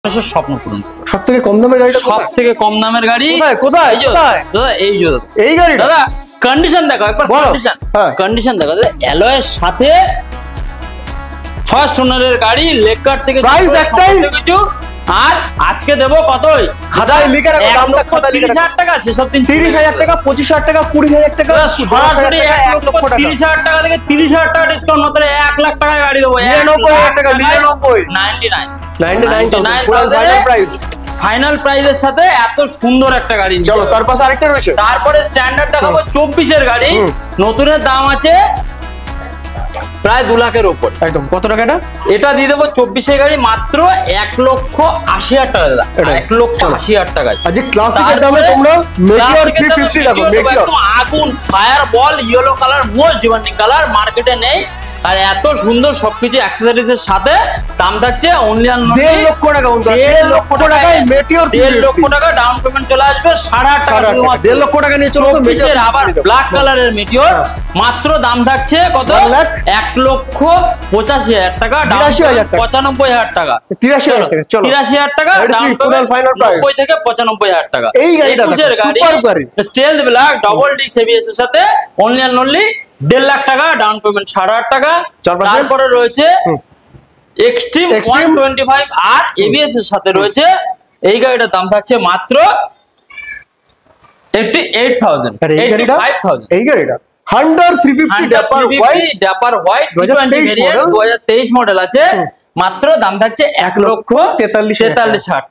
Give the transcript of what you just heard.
মানুষের স্বপ্ন পূরণ করবে। সব থেকে কম দামের গাড়িটা সব থেকে কম দামের গাড়ি কোথায় দাদা এই গাড়িটা দাদা কন্ডিশন দেখো একবার, বলো। কন্ডিশন হ্যাঁ। কন্ডিশন দেখো দাদা, অ্যালয়ের সাথে ফার্স্ট ওনারের গাড়ি, লেকার থেকে Price একটাই? কিছু। আর আজকে দেবো কতই খাতায় লিখে রাখো, দামটা খাতায় লিখে রাখো। 30,000 টাকা, সেসব দিন 30,000 টাকা, 25,000 টাকা, 20,000 টাকা, সরাসরি 1,00,000 1,30,000 টাকা থেকে 30,000 টাকা ডিসকাউন্ট, মাত্র 1 লাখ টাকায় গাড়ি দেবো। 99,000 টাকা, 99,000 99,000 পুরো ফাইনাল প্রাইস। ফাইনাল প্রাইসের সাথে এত সুন্দর একটা গাড়ি। চলো তার পাশে আরেকটা রয়েছে। তারপরে স্ট্যান্ডার্ড দেখাবো 24 এর গাড়ি। নতুনের দাম আছে প্রায় 2 লাখের উপর। একদম কত টাকা এটা? এটা দিয়ে দেবো 24 এর গাড়ি মাত্র 1,80,000 টাকা দাদা, এটা? 1,80,000 টাকায়। আজকে ক্লাসিকের দামে তোমরা মেটিওর 350 দেখো, মেটিওর একদম আগুন fire ball yellow colour, most demanding colour, মার্কেটে নেই। আর এত সুন্দর সবকিছু অ্যাক্সেসরিজ এর সাথে দাম থাকছে অনলি 1.5 লক্ষ টাকা, 1.5 লক্ষ টাকায় মেটিওর 1.5 লক্ষ টাকা ডাউন পেমেন্ট চলে আসবে, 8.5 টাকা শুধুমাত্র। 1.5 লক্ষ টাকা নিয়ে চলো তো মেটিওর। আবার ব্ল্যাক কালারের মেটিওর মাত্র দাম থাকছে কত? 1,85,000 টাকা, 82,000 টাকা, 95,000 টাকা, 83,000 টাকা। চলো 83,000 টাকা ডাউন পেমেন্ট, ফাইনাল প্রাইস 90 থেকে 95,000 টাকা। এই গাড়িটা 21 এর গাড়ি, সুপার গাড়ি, stealth black double disc ABS এর সাথে অনলি 1.5 লাখ টাকা ডাউন পেমেন্ট, 8.5 টাকা। তারপরে রয়েছে এক্সট্রিম 125 আর এবিএস এর সাথে রয়েছে। এই গাড়িটার দাম থাকছে মাত্র 88,000, আর এই গাড়িটা 85,000। এই গাড়িটা হান্ডার 350 dapper white, dapper white 2023 2023 model আছে। মাত্র দাম থাকছে 1,43,000